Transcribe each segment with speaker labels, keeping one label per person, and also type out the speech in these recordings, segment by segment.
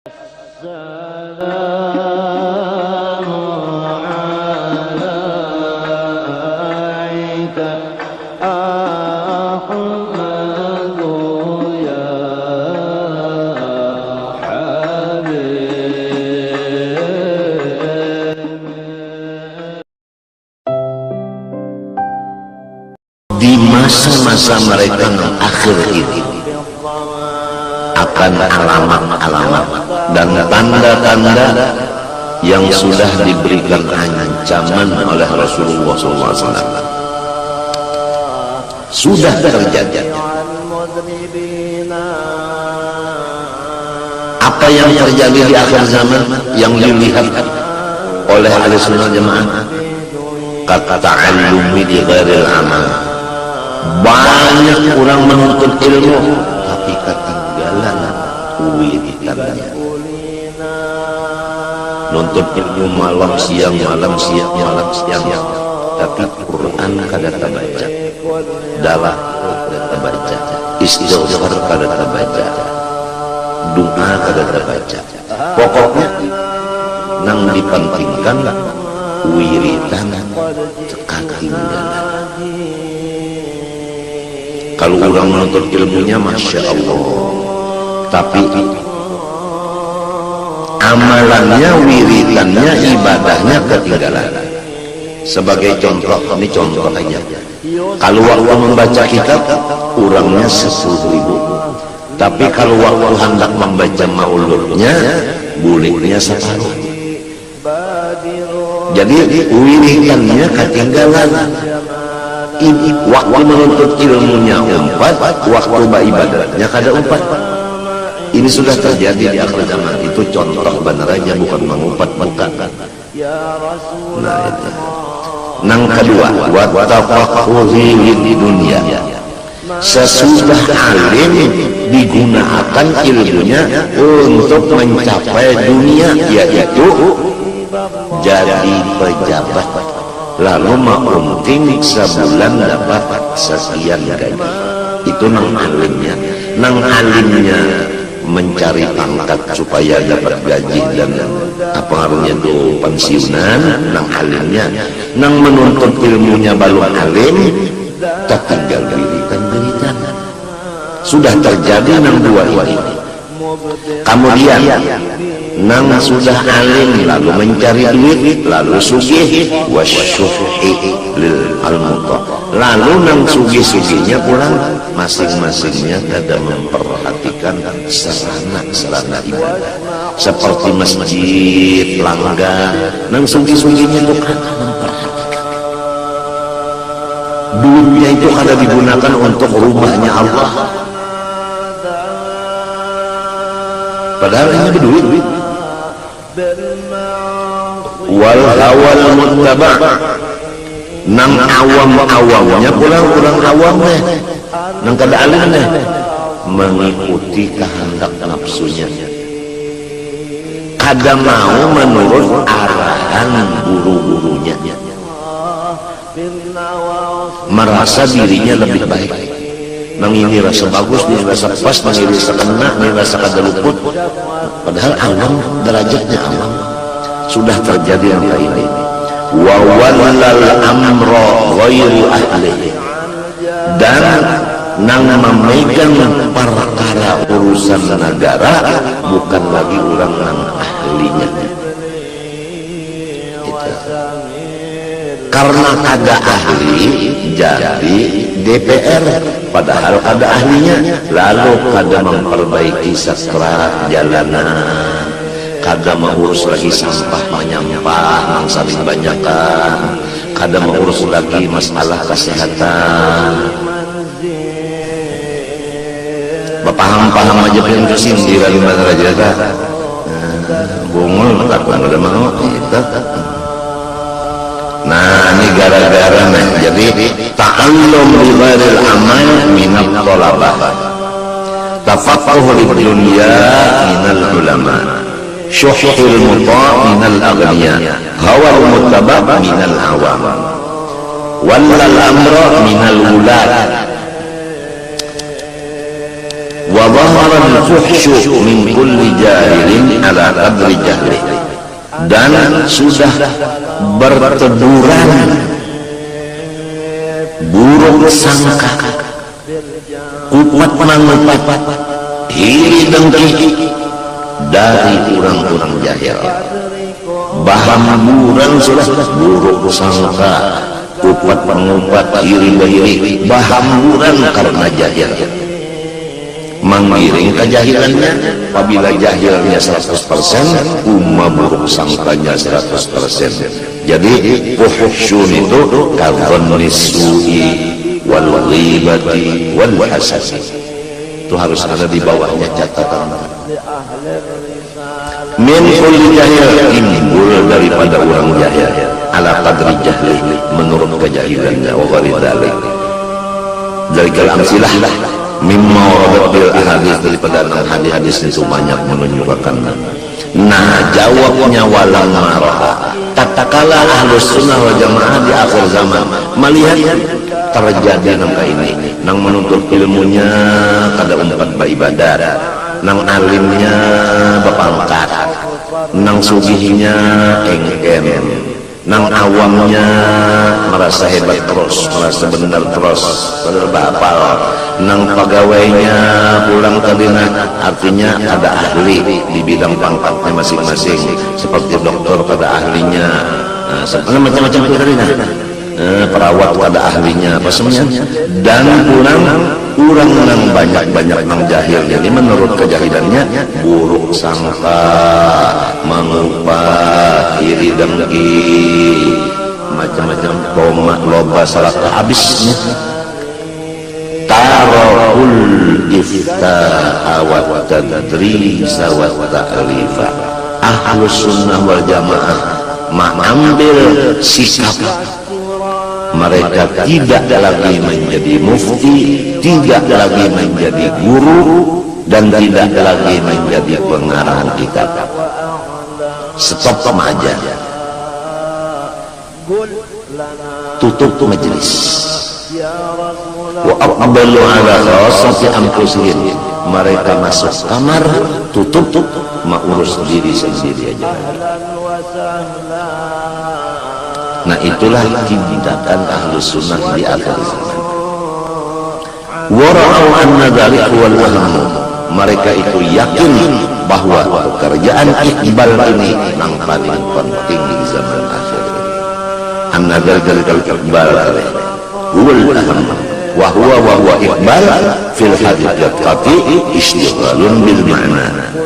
Speaker 1: Di masa-masa mereka yang akhir ini akan alamat-alamat dan tanda-tanda yang sudah diberikan ancaman oleh Rasulullah SAW. Sudah terjadi. Apa yang terjadi di akhir zaman yang dilihat oleh ahli sunnah jamaah? Kata ta'allumi di ghairil amal. Banyak orang menuntut ilmu tapi ketinggalan wiridannya. Nuntut ilmu malam siang tapi Quran kada baca, dalah kada baca, istighfar kada baca, doa kada baca. Pokoknya nang dipentingkan wiridan ketinggalan. Kalau orang menuntut ilmunya Masya Allah, tapi amalannya, wiridannya, ibadahnya ketinggalan. Sebagai contoh, ini contoh aja. Kalau waktu membaca kitab, orangnya 10.000. Tapi kalau waktu hendak membaca mauludnya, bolehnya 1. Jadi wiridannya ketinggalan. Waktu menuntut ilmunya 4, waktu beribadatnya kada 4. Ini sudah terjadi di akhir zaman. Itu contoh benar aja, bukan mengumpat bukan. Nah itu. Nang kedua, wa tafaqquhi di dunia. Sesudah alim digunakan ilmunya untuk mencapai dunia, yaitu jadi pejabat. Lalu maunting sebulan dapat sekian gaji. Itu nang alimnya. Nang alimnya mencari pangkat supaya dapat gaji dan apa ngaruhnya itu pensiunan. Nang alimnya. Nang menuntut ilmunya balung alim, tertinggal wiridan. Sudah terjadi nang dua ini. Kemudian nang sudah alim lalu mencari duit, lalu sugih wasyuhi lil almuta. Lalu nang sugih-sugihnya pulang masing-masingnya kada memperhatikan sarana ibadah seperti masjid, langgar. Nang sugih-sugihnya itu kada memperhatikan. Duitnya itu kada digunakan untuk rumahnya Allah. Padahal hanya berduit. Wal hawal muttaba, nang awam-awamnya pulang awamnya, nang kada alimnya mengikuti kehendak nafsunya, kada mau menurut arahan guru-gurunya, merasa dirinya lebih baik. Nang ini rasa bagus, ini rasa pas, nang ini rasa kena, ini rasa kada luput. Padahal awam, derajatnya awam. Sudah terjadi yang kayak ini. Wa wallal amra ghairu ahlihi, dan nang memegang perkara urusan negara bukan lagi orang nang ahlinya. Karena kada ahli jadi DPR, padahal kada ahlinya, lalu kada memperbaiki saklar jalanan, kada mengurus lagi sampah menyampah nang saling banyakan, kada mengurus lagi masalah kesehatan. Paham aja pengen sindiran mana aja dah. Bungul tak ada mau kita. Nah ini gara-gara nih. Jadi ta'allum li ghairil amal minat thalabah, tafaqquh li dunya minal ulama, syuhul muta' minal aghniya, hawal muttaba' minal awam, wallal amra minal ulad, wa dhahara al-fuhsyu min kulli jahilin ala qadri jahli, dan sudah berteburan buruk sangka, kupat mangupat, hiri dengki dari orang-orang jahil. Bahamburan sudah buruk sangka, kupat mangupat, hiri dengki, bahamburan karena jahil, menggiring kejahilannya. Apabila jahilnya 100%, buruk sangkanya 100%. Jadi fuhsyun itu kadhonni su'i wal ghibati wal hasad, itu harus ada di bawahnya catatan. Min kulli jahil, timbul daripada orang jahil, ala qadri jahli, menurut kejahilannya. Wa gharidalik dari kalamsilah mimma waradat bil ahadits, daripada hadis-hadis itu banyak menunjukkan. Nah, jawabnya wala marah, tatkala ahlus sunnah wal jamaah di akhir zaman melihat terjadi nangka ini, nang menuntut ilmunya kada umpat beribadat, nang alimnya bapangkat, nang sugihnya engken, nang awamnya merasa hebat terus, merasa benar terus, padahal bapal, nang pegawainya pulang tadina, artinya ada ahli di bidang pangkatnya masing-masing, seperti dokter pada ahlinya, macam-macam tadina, perawat pada ahlinya, apa semuanya, dan pulang kurang nang banyak-banyak nang jahil. Jadi menurut kejahilannya buruk sangka, mengupat, iri dengki, macam-macam koma, loba, salah habisnya. Tarahul ifta'a wa tadrisa wa ta'lifa, ahlus sunnah wal jamaah mengambil sikap mereka tidak lagi menjadi mufti, tidak lagi menjadi guru, dan tidak lagi menjadi pengarang kitab. Stop aja, tutup majelis. Wa aqbalu ala khassati anfusihim, mereka masuk kamar, tutup, mengurus diri sendiri aja. Nah, itulah tindakan ahlus sunnah di akhir zaman. Wara'au anna dzalika wal alam, mereka itu yakin bahwa pekerjaan Iqbal ini yang paling penting di zaman akhir. Anna dzalika Iqbal wal alam wa huwa Iqbal fil haqiqati istighalun bil ma'na.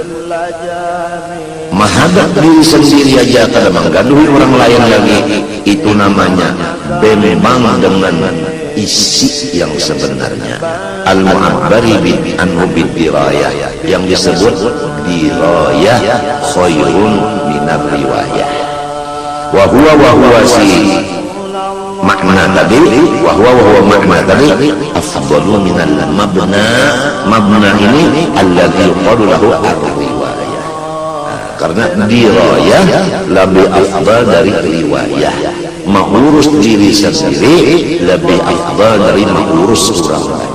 Speaker 1: Menghadap diri sendiri aja kada menggaduhi orang lain lagi, itu namanya memang dengan isi yang sebenarnya. Al-mu'abbari anhu bidirayah, yang disebut dirayah khairun minar riwayah. Wa huwa si makna tadi, wa huwa makna tadi afdalu minal mabna ini alladhi yuqalu lahu ar-riwayah. Karena dirayah lebih afdal dari riwayah. Mengurus diri sendiri lebih afdal dari mengurus orang lain.